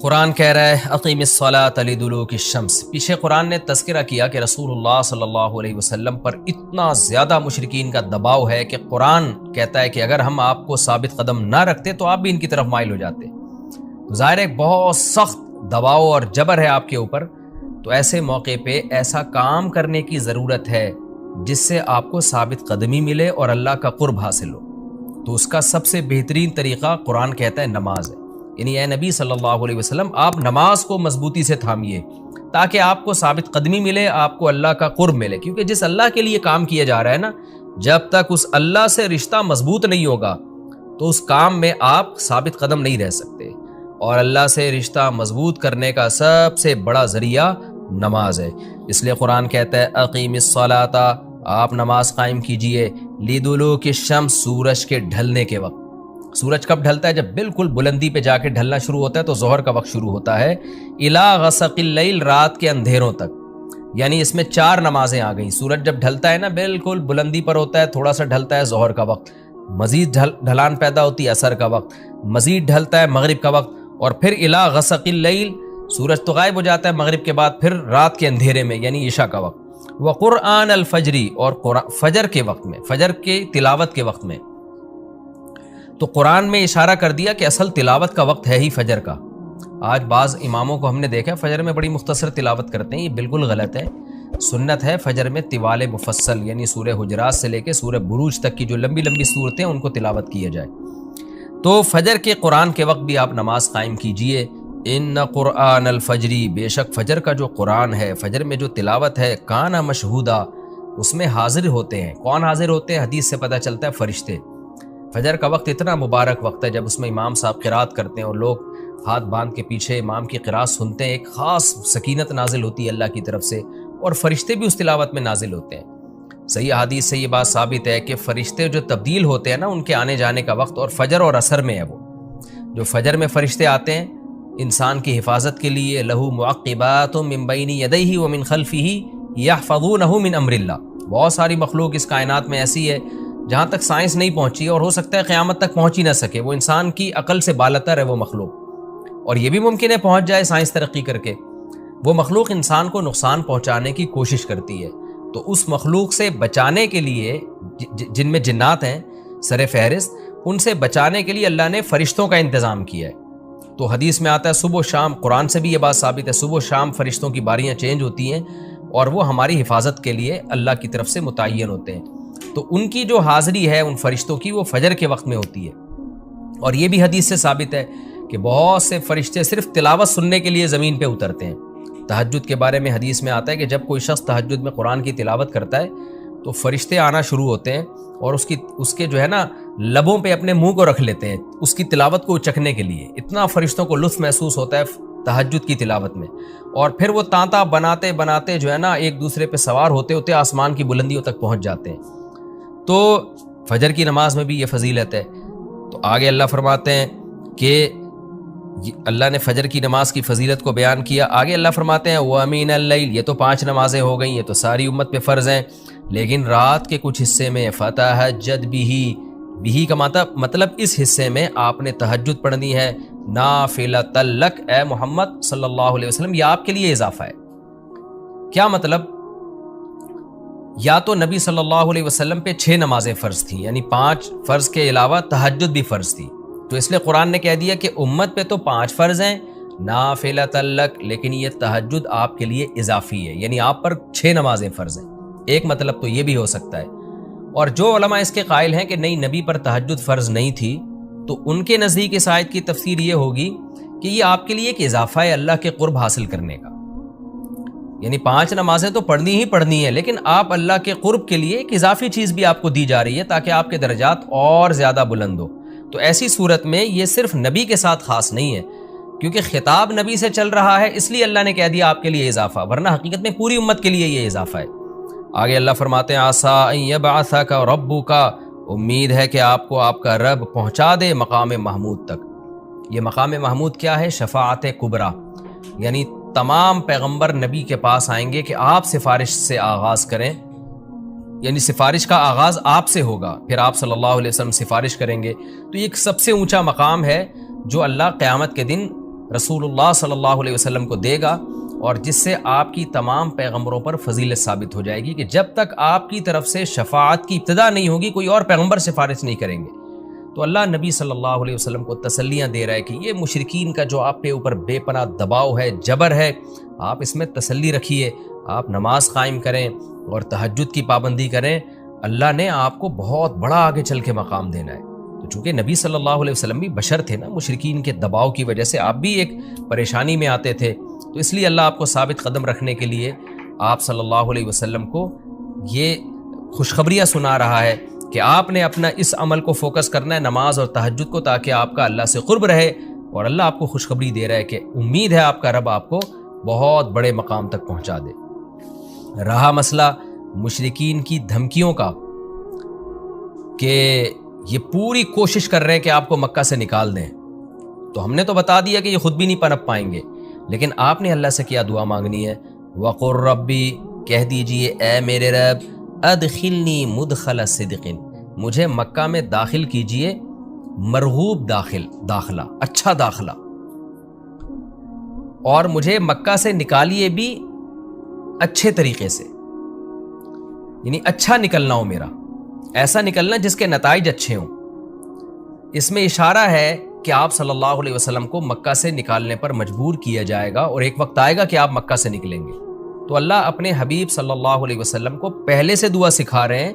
قرآن کہہ رہا ہے اقیم الصلاۃ لدلوک الشمس۔ پیچھے قرآن نے تذکرہ کیا کہ رسول اللہ صلی اللہ علیہ وسلم پر اتنا زیادہ مشرکین کا دباؤ ہے کہ قرآن کہتا ہے کہ اگر ہم آپ کو ثابت قدم نہ رکھتے تو آپ بھی ان کی طرف مائل ہو جاتے۔ تو ظاہر ہے بہت سخت دباؤ اور جبر ہے آپ کے اوپر، تو ایسے موقع پہ ایسا کام کرنے کی ضرورت ہے جس سے آپ کو ثابت قدمی ملے اور اللہ کا قرب حاصل ہو۔ تو اس کا سب سے بہترین طریقہ قرآن کہتا ہے نماز ہے، یعنی اے نبی صلی اللہ علیہ وسلم آپ نماز کو مضبوطی سے تھامیے تاکہ آپ کو ثابت قدمی ملے، آپ کو اللہ کا قرب ملے، کیونکہ جس اللہ کے لیے کام کیا جا رہا ہے نا، جب تک اس اللہ سے رشتہ مضبوط نہیں ہوگا تو اس کام میں آپ ثابت قدم نہیں رہ سکتے، اور اللہ سے رشتہ مضبوط کرنے کا سب سے بڑا ذریعہ نماز ہے۔ اس لیے قرآن کہتا ہے اقیم الصلاۃ، آپ نماز قائم کیجئے، لدلوک الشمس، سورج کے ڈھلنے کے وقت۔ سورج کب ڈھلتا ہے؟ جب بالکل بلندی پہ جا کے ڈھلنا شروع ہوتا ہے تو ظہر کا وقت شروع ہوتا ہے، الی غسق اللیل، رات کے اندھیروں تک، یعنی اس میں 4 نمازیں آ گئیں۔ سورج جب ڈھلتا ہے نا، بالکل بلندی پر ہوتا ہے، تھوڑا سا ڈھلتا ہے ظہر کا وقت، مزید ڈھلان پیدا ہوتی ہے عصر کا وقت، مزید ڈھلتا ہے مغرب کا وقت، اور پھر الی غسق اللیل، سورج تو غائب ہو جاتا ہے مغرب کے بعد، پھر رات کے اندھیرے میں یعنی عشاء کا وقت، وقرآن الفجر، اور فجر کے وقت میں، فجر کے تلاوت کے وقت میں۔ تو قرآن میں اشارہ کر دیا کہ اصل تلاوت کا وقت ہے ہی فجر کا۔ آج بعض اماموں کو ہم نے دیکھا فجر میں بڑی مختصر تلاوت کرتے ہیں، یہ بالکل غلط ہے۔ سنت ہے فجر میں طوال مفصل، یعنی سورہ حجرات سے لے کے سورہ بروج تک کی جو لمبی لمبی صورتیں ان کو تلاوت کیا جائے۔ تو فجر کے قرآن کے وقت بھی آپ نماز قائم کیجئے۔ ان قرآن الفجر، بے شک فجر کا جو قرآن ہے، فجر میں جو تلاوت ہے، کان مشہودا، اس میں حاضر ہوتے ہیں۔ کون حاضر ہوتے ہیں؟ حدیث سے پتہ چلتا ہے فرشتے۔ فجر کا وقت اتنا مبارک وقت ہے جب اس میں امام صاحب قرات کرتے ہیں اور لوگ ہاتھ باندھ کے پیچھے امام کی قرات سنتے ہیں، ایک خاص سکینت نازل ہوتی ہے اللہ کی طرف سے، اور فرشتے بھی اس تلاوت میں نازل ہوتے ہیں۔ صحیح حدیث سے یہ بات ثابت ہے کہ فرشتے جو تبدیل ہوتے ہیں نا، ان کے آنے جانے کا وقت اور فجر اور عصر میں ہے۔ وہ جو فجر میں فرشتے آتے ہیں انسان کی حفاظت کے لیے، لہو معقبات من بین یدیہ ومن خلفہ یحفظونہ من امر اللہ، بہت ساری مخلوق اس کائنات میں ایسی ہے جہاں تک سائنس نہیں پہنچی، اور ہو سکتا ہے قیامت تک پہنچ ہی نہ سکے، وہ انسان کی عقل سے بالاتر ہے وہ مخلوق، اور یہ بھی ممکن ہے پہنچ جائے سائنس ترقی کر کے۔ وہ مخلوق انسان کو نقصان پہنچانے کی کوشش کرتی ہے، تو اس مخلوق سے بچانے کے لیے، جن میں جنات ہیں سر فہرست، ان سے بچانے کے لیے اللہ نے فرشتوں کا انتظام کیا ہے۔ تو حدیث میں آتا ہے صبح و شام، قرآن سے بھی یہ بات ثابت ہے، صبح و شام فرشتوں کی باریاں چینج ہوتی ہیں اور وہ ہماری حفاظت کے لیے اللہ کی طرف سے متعین ہوتے ہیں۔ تو ان کی جو حاضری ہے ان فرشتوں کی، وہ فجر کے وقت میں ہوتی ہے۔ اور یہ بھی حدیث سے ثابت ہے کہ بہت سے فرشتے صرف تلاوت سننے کے لیے زمین پہ اترتے ہیں۔ تہجد کے بارے میں حدیث میں آتا ہے کہ جب کوئی شخص تہجد میں قرآن کی تلاوت کرتا ہے تو فرشتے آنا شروع ہوتے ہیں اور اس کے جو ہے نا لبوں پہ اپنے منہ کو رکھ لیتے ہیں اس کی تلاوت کو چکھنے کے لیے۔ اتنا فرشتوں کو لطف محسوس ہوتا ہے تہجد کی تلاوت میں، اور پھر وہ تانتا بناتے بناتے جو ہے نا ایک دوسرے پہ سوار ہوتے ہوتے آسمان کی بلندیوں تک پہنچ جاتے ہیں۔ تو فجر کی نماز میں بھی یہ فضیلت ہے۔ تو آگے اللہ فرماتے ہیں کہ اللہ نے فجر کی نماز کی فضیلت کو بیان کیا، آگے اللہ فرماتے ہیں وَمِنَ اللَّيْلِ، یہ تو 5 نمازیں ہو گئیں، یہ تو ساری امت پہ فرض ہیں، لیکن رات کے کچھ حصے میں فَتَہَجَّدْ بِهِ کا مطلب اس حصے میں آپ نے تہجد پڑھنی ہے، نافلۃ لک، اے محمد صلی اللہ علیہ وسلم، یہ آپ کے لیے اضافہ ہے۔ کیا مطلب؟ یا تو نبی صلی اللہ علیہ وسلم پہ 6 نمازیں فرض تھیں، یعنی 5 فرض کے علاوہ تہجد بھی فرض تھی، تو اس لیے قرآن نے کہہ دیا کہ امت پہ تو 5 فرض ہیں نافلۃ لک، لیکن یہ تہجد آپ کے لیے اضافی ہے، یعنی آپ پر 6 نمازیں فرض ہیں۔ ایک مطلب تو یہ بھی ہو سکتا ہے، اور جو علماء اس کے قائل ہیں کہ نہیں نبی پر تہجد فرض نہیں تھی، تو ان کے نزدیک اس آیت کی تفسیر یہ ہوگی کہ یہ آپ کے لیے ایک اضافہ ہے اللہ کے قرب حاصل کرنے کا، یعنی 5 نمازیں تو پڑھنی ہی پڑھنی ہے، لیکن آپ اللہ کے قرب کے لیے ایک اضافی چیز بھی آپ کو دی جا رہی ہے تاکہ آپ کے درجات اور زیادہ بلند ہو۔ تو ایسی صورت میں یہ صرف نبی کے ساتھ خاص نہیں ہے، کیونکہ خطاب نبی سے چل رہا ہے، اس لیے اللہ نے کہہ دیا آپ کے لیے اضافہ، ورنہ حقیقت میں پوری امت کے لیے یہ اضافہ ہے۔ آگے اللہ فرماتے ہیں عسیٰ ان یبعثک ربک، امید ہے کہ آپ کو آپ کا رب پہنچا دے مقام محمود تک۔ یہ مقام محمود کیا ہے؟ شفاعت کبریٰ، یعنی تمام پیغمبر نبی کے پاس آئیں گے کہ آپ سفارش سے آغاز کریں، یعنی سفارش کا آغاز آپ سے ہوگا، پھر آپ صلی اللہ علیہ وسلم سفارش کریں گے۔ تو یہ ایک سب سے اونچا مقام ہے جو اللہ قیامت کے دن رسول اللہ صلی اللہ علیہ وسلم کو دے گا، اور جس سے آپ کی تمام پیغمبروں پر فضیلت ثابت ہو جائے گی کہ جب تک آپ کی طرف سے شفاعت کی ابتدا نہیں ہوگی کوئی اور پیغمبر سفارش نہیں کریں گے۔ تو اللہ نبی صلی اللہ علیہ وسلم کو تسلیاں دے رہا ہے کہ یہ مشرکین کا جو آپ پہ اوپر بے پناہ دباؤ ہے، جبر ہے، آپ اس میں تسلی رکھیے، آپ نماز قائم کریں اور تہجد کی پابندی کریں، اللہ نے آپ کو بہت بڑا آگے چل کے مقام دینا ہے۔ تو چونکہ نبی صلی اللہ علیہ وسلم بھی بشر تھے نا، مشرکین کے دباؤ کی وجہ سے آپ بھی ایک پریشانی میں آتے تھے، تو اس لیے اللہ آپ کو ثابت قدم رکھنے کے لیے آپ صلی اللہ علیہ وسلم کو یہ خوشخبریاں سنا رہا ہے کہ آپ نے اپنا اس عمل کو فوکس کرنا ہے، نماز اور تہجد کو، تاکہ آپ کا اللہ سے قرب رہے، اور اللہ آپ کو خوشخبری دے رہا ہے کہ امید ہے آپ کا رب آپ کو بہت بڑے مقام تک پہنچا دے۔ رہا مسئلہ مشرکین کی دھمکیوں کا کہ یہ پوری کوشش کر رہے ہیں کہ آپ کو مکہ سے نکال دیں، تو ہم نے تو بتا دیا کہ یہ خود بھی نہیں پنپ پائیں گے، لیکن آپ نے اللہ سے کیا دعا مانگنی ہے؟ وَقُلْ رَبِّ، کہہ دیجئے اے میرے رب، ادخلنی مدخل صدق، مجھے مکہ میں داخل کیجئے مرغوب داخلہ، اچھا داخلہ، اور مجھے مکہ سے نکالیے بھی اچھے طریقے سے، یعنی اچھا نکلنا ہو میرا، ایسا نکلنا جس کے نتائج اچھے ہوں۔ اس میں اشارہ ہے کہ آپ صلی اللہ علیہ وسلم کو مکہ سے نکالنے پر مجبور کیا جائے گا، اور ایک وقت آئے گا کہ آپ مکہ سے نکلیں گے۔ تو اللہ اپنے حبیب صلی اللہ علیہ وسلم کو پہلے سے دعا سکھا رہے ہیں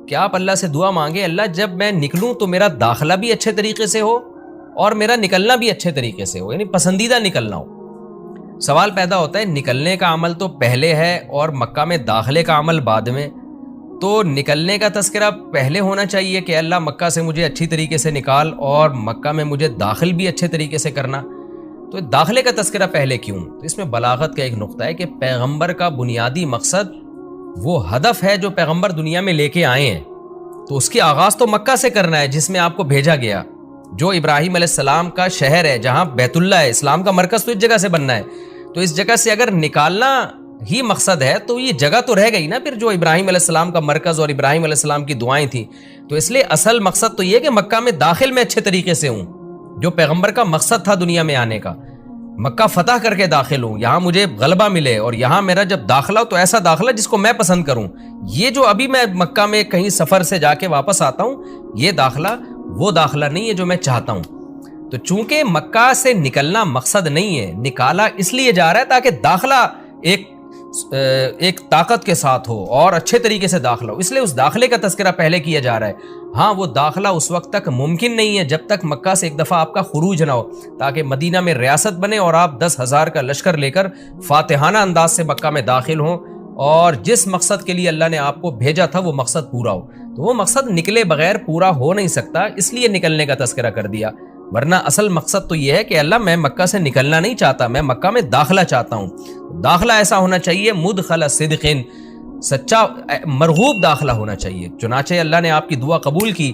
کہ آپ اللہ سے دعا مانگے، اللہ جب میں نکلوں تو میرا داخلہ بھی اچھے طریقے سے ہو اور میرا نکلنا بھی اچھے طریقے سے ہو، یعنی پسندیدہ نکلنا ہو۔ سوال پیدا ہوتا ہے نکلنے کا عمل تو پہلے ہے اور مکہ میں داخلے کا عمل بعد میں، تو نکلنے کا تذکرہ پہلے ہونا چاہیے کہ اللہ مکہ سے مجھے اچھی طریقے سے نکال، اور مکہ میں مجھے داخل بھی اچھے طریقے سے کرنا، تو داخلے کا تذکرہ پہلے کیوں؟ تو اس میں بلاغت کا ایک نقطہ ہے کہ پیغمبر کا بنیادی مقصد وہ ہدف ہے جو پیغمبر دنیا میں لے کے آئے ہیں، تو اس کی آغاز تو مکہ سے کرنا ہے جس میں آپ کو بھیجا گیا، جو ابراہیم علیہ السلام کا شہر ہے، جہاں بیت اللہ ہے، اسلام کا مرکز تو اس جگہ سے بننا ہے۔ تو اس جگہ سے اگر نکالنا ہی مقصد ہے تو یہ جگہ تو رہ گئی نا پھر جو ابراہیم علیہ السلام کا مرکز اور ابراہیم علیہ السلام کی دعائیں تھیں، تو اس لیے اصل مقصد تو یہ کہ مکہ میں داخل میں اچھے طریقے سے ہوں، جو پیغمبر کا مقصد تھا دنیا میں آنے کا، مکہ فتح کر کے داخل ہوں، یہاں مجھے غلبہ ملے، اور یہاں میرا جب داخلہ ہو تو ایسا داخلہ جس کو میں پسند کروں۔ یہ جو ابھی میں مکہ میں کہیں سفر سے جا کے واپس آتا ہوں، یہ داخلہ وہ داخلہ نہیں ہے جو میں چاہتا ہوں۔ تو چونکہ مکہ سے نکلنا مقصد نہیں ہے، نکالا اس لیے جا رہا ہے تاکہ داخلہ ایک طاقت کے ساتھ ہو اور اچھے طریقے سے داخلہ ہو، اس لیے اس داخلے کا تذکرہ پہلے کیا جا رہا ہے۔ ہاں وہ داخلہ اس وقت تک ممکن نہیں ہے جب تک مکہ سے ایک دفعہ آپ کا خروج نہ ہو، تاکہ مدینہ میں ریاست بنے اور آپ 10,000 کا لشکر لے کر فاتحانہ انداز سے مکہ میں داخل ہوں، اور جس مقصد کے لیے اللہ نے آپ کو بھیجا تھا وہ مقصد پورا ہو۔ تو وہ مقصد نکلے بغیر پورا ہو نہیں سکتا، اس لیے نکلنے کا تذکرہ کر دیا، ورنہ اصل مقصد تو یہ ہے کہ اللہ میں مکہ سے نکلنا نہیں چاہتا، میں مکہ میں داخلہ چاہتا ہوں۔ داخلہ ایسا ہونا چاہیے مدخل صدق، سچا مرغوب داخلہ ہونا چاہیے۔ چنانچہ اللہ نے آپ کی دعا قبول کی،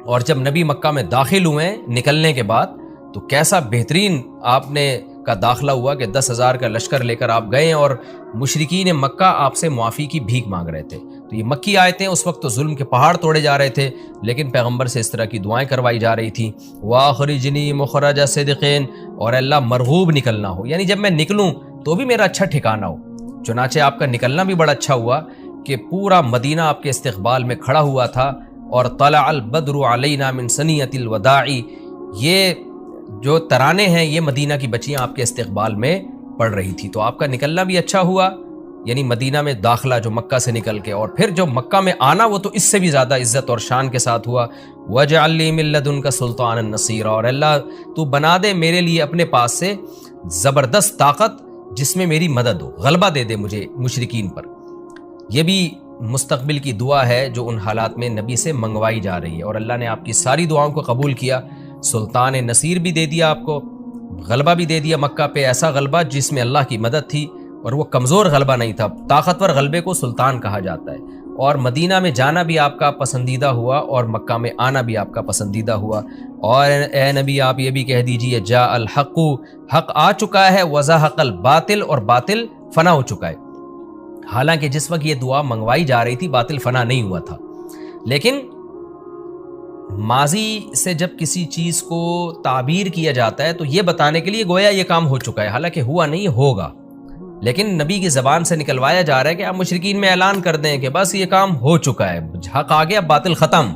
اور جب نبی مکہ میں داخل ہوئے نکلنے کے بعد تو کیسا بہترین آپ نے کا داخلہ ہوا کہ 10,000 کا لشکر لے کر آپ گئے، اور مشرکین مکہ آپ سے معافی کی بھیک مانگ رہے تھے۔ تو یہ مکی آیتیں اس وقت تو ظلم کے پہاڑ توڑے جا رہے تھے، لیکن پیغمبر سے اس طرح کی دعائیں کروائی جا رہی تھیں، وَأَخْرِجْنِي مُخْرَجَ صِدْقٍ، اور اللہ مرغوب نکلنا ہو، یعنی جب میں نکلوں تو بھی میرا اچھا ٹھکانہ ہو۔ چنانچہ آپ کا نکلنا بھی بڑا اچھا ہوا کہ پورا مدینہ آپ کے استقبال میں کھڑا ہوا تھا، اور طلع البدر علینا من ثنیۃ الوداع، یہ جو ترانے ہیں یہ مدینہ کی بچیاں آپ کے استقبال میں پڑھ رہی تھی۔ تو آپ کا نکلنا بھی اچھا ہوا، یعنی مدینہ میں داخلہ جو مکہ سے نکل کے، اور پھر جو مکہ میں آنا وہ تو اس سے بھی زیادہ عزت اور شان کے ساتھ ہوا۔ وَاجْعَلْ لِي مِن لَّدُنْكَ سُلْطَانًا نَصِيرًا، اور اللہ تو بنا دے میرے لیے اپنے پاس سے زبردست طاقت جس میں میری مدد ہو، غلبہ دے دے مجھے مشرکین پر۔ یہ بھی مستقبل کی دعا ہے جو ان حالات میں نبی سے منگوائی جا رہی ہے، اور اللہ نے آپ کی ساری دعاؤں کو قبول کیا، سلطان نصیر بھی دے دیا آپ کو، غلبہ بھی دے دیا مکہ پہ، ایسا غلبہ جس میں اللہ کی مدد تھی، اور وہ کمزور غلبہ نہیں تھا، طاقتور غلبے کو سلطان کہا جاتا ہے۔ اور مدینہ میں جانا بھی آپ کا پسندیدہ ہوا، اور مکہ میں آنا بھی آپ کا پسندیدہ ہوا۔ اور اے نبی آپ یہ بھی کہہ دیجئے جاء الحق، حق آ چکا ہے، وزہق الباطل، اور باطل فنا ہو چکا ہے۔ حالانکہ جس وقت یہ دعا منگوائی جا رہی تھی باطل فنا نہیں ہوا تھا، لیکن ماضی سے جب کسی چیز کو تعبیر کیا جاتا ہے تو یہ بتانے کے لیے گویا یہ کام ہو چکا ہے، حالانکہ ہوا نہیں، ہوگا، لیکن نبی کی زبان سے نکلوایا جا رہا ہے کہ آپ مشرکین میں اعلان کر دیں کہ بس یہ کام ہو چکا ہے، حق آ گیا، باطل ختم،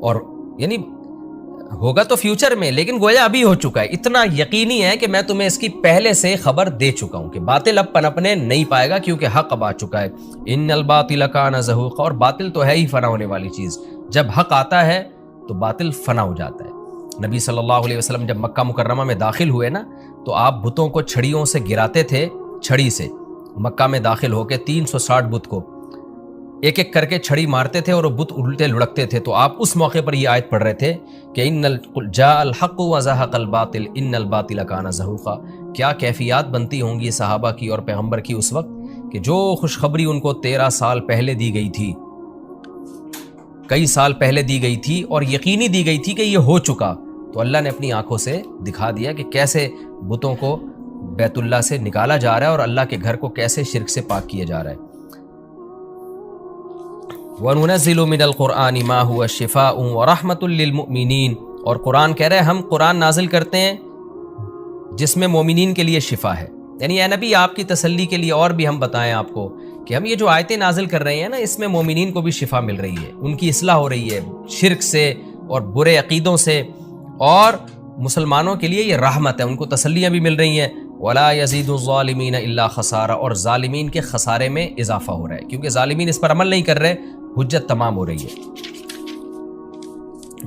اور یعنی ہوگا تو فیوچر میں، لیکن گویا ابھی ہو چکا ہے، اتنا یقینی ہے کہ میں تمہیں اس کی پہلے سے خبر دے چکا ہوں کہ باطل اب پنپنے نہیں پائے گا کیونکہ حق اب آ چکا ہے۔ ان الباطل کان زہوقا، اور باطل تو ہے ہی فنا ہونے والی چیز، جب حق آتا ہے تو باطل فنا ہو جاتا ہے۔ نبی صلی اللہ علیہ وسلم جب مکہ مکرمہ میں داخل ہوئے نا تو آپ بتوں کو چھڑیوں سے گراتے تھے، چھڑی سے مکہ میں داخل ہو کے 360 بت کو ایک ایک کر کے چھڑی مارتے تھے اور وہ بت الٹے لڑکتے تھے، تو آپ اس موقع پر یہ آیت پڑھ رہے تھے کہ جاء الحق وزهق الباطل ان الباطل کان زہوقا۔ کیا کیفیات بنتی ہوں گی صحابہ کی اور پیغمبر کی اس وقت کہ جو خوشخبری ان کو 13 سال پہلے دی گئی تھی، کئی سال پہلے دی گئی تھی اور یقینی دی گئی تھی کہ یہ ہو چکا، تو اللہ نے اپنی آنکھوں سے دکھا دیا کہ کیسے بتوں کو بیت اللہ سے نکالا جا رہا ہے اور اللہ کے گھر کو کیسے شرک سے پاک کیا جا رہا ہے۔ وَنُنَزِّلُ مِنَ الْقُرْآنِ مَا هُوَ شِفَاءٌ وَرَحْمَةٌ لِّلْمُؤْمِنِينَ، اور قرآن کہہ رہے ہیں ہم قرآن نازل کرتے ہیں جس میں مومنین کے لیے شفا ہے، یعنی اے نبی آپ کی تسلی کے لیے اور بھی ہم بتائیں آپ کو کہ ہم یہ جو آیتیں نازل کر رہے ہیں نا، اس میں مومنین کو بھی شفا مل رہی ہے، ان کی اصلاح ہو رہی ہے شرک سے اور برے عقیدوں سے، اور مسلمانوں کے لیے یہ رحمت ہے، ان کو تسلیاں بھی مل رہی ہیں۔ وَلَا يَزِيدُ الظَّالِمِينَ إِلَّا خَسَارًا، اور ظالمین کے خسارے میں اضافہ ہو رہا ہے کیونکہ ظالمین اس پر عمل نہیں کر رہے، حجت تمام ہو رہی ہے۔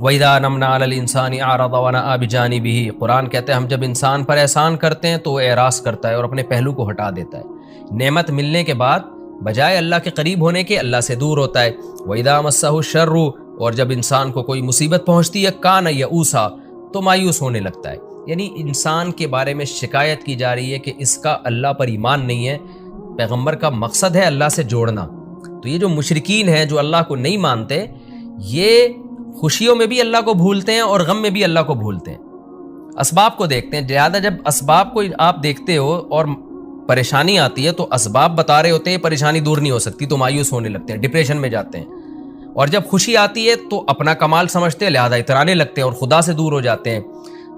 وَإِذَا نَمْنَا عَلَى الْإِنسَانِ أَعْرَضَ وَنَأَىٰ بِجَانِبِهِ، قرآن کہتے ہیں ہم جب انسان پر احسان کرتے ہیں تو وہ اعراض کرتا ہے اور اپنے پہلو کو ہٹا دیتا ہے، نعمت ملنے کے بعد بجائے اللہ کے قریب ہونے کے اللہ سے دور ہوتا ہے۔ وَإِذَا مَسَّهُ الشَّرُّ، اور جب انسان کو کوئی مصیبت پہنچتی ہے کان یئوسا، تو مایوس ہونے لگتا ہے، یعنی انسان کے بارے میں شکایت کی جا رہی ہے کہ اس کا اللہ پر ایمان نہیں ہے۔ پیغمبر کا مقصد ہے اللہ سے جوڑنا، تو یہ جو مشرکین ہیں جو اللہ کو نہیں مانتے، یہ خوشیوں میں بھی اللہ کو بھولتے ہیں اور غم میں بھی اللہ کو بھولتے ہیں، اسباب کو دیکھتے ہیں، لہٰذا جب اسباب کو آپ دیکھتے ہو اور پریشانی آتی ہے تو اسباب بتا رہے ہوتے ہیں، پریشانی دور نہیں ہو سکتی تو مایوس ہونے لگتے ہیں، ڈپریشن میں جاتے ہیں، اور جب خوشی آتی ہے تو اپنا کمال سمجھتے ہیں لہذا اترانے لگتے ہیں اور خدا سے دور ہو جاتے ہیں۔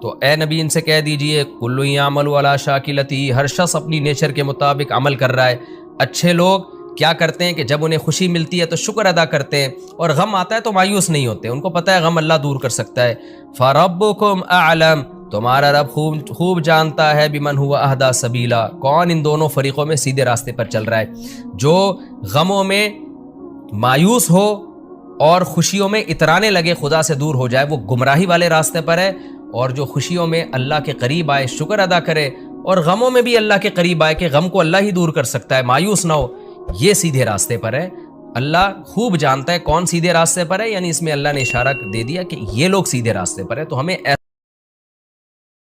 تو اے نبی ان سے کہہ دیجئے کل یعمل علی شاکلتی، ہر شخص اپنی نیچر کے مطابق عمل کر رہا ہے۔ اچھے لوگ کیا کرتے ہیں کہ جب انہیں خوشی ملتی ہے تو شکر ادا کرتے ہیں، اور غم آتا ہے تو مایوس نہیں ہوتے، ان کو پتہ ہے غم اللہ دور کر سکتا ہے۔ فَرَبُّكُمْ أَعْلَمُ، تمہارا رب خوب جانتا ہے بِمَنْ هُوَ أَهْدَىٰ سَبِيلًا، کون ان دونوں فریقوں میں سیدھے راستے پر چل رہا ہے، جو غموں میں مایوس ہو اور خوشیوں میں اترانے لگے، خدا سے دور ہو جائے، وہ گمراہی والے راستے پر ہے، اور جو خوشیوں میں اللہ کے قریب آئے، شکر ادا کرے، اور غموں میں بھی اللہ کے قریب آئے کہ غم کو اللہ ہی دور کر سکتا ہے، مایوس نہ ہو، یہ سیدھے راستے پر ہے۔ اللہ خوب جانتا ہے کون سیدھے راستے پر ہے، یعنی اس میں اللہ نے اشارہ دے دیا کہ یہ لوگ سیدھے راستے پر ہے، تو ہمیں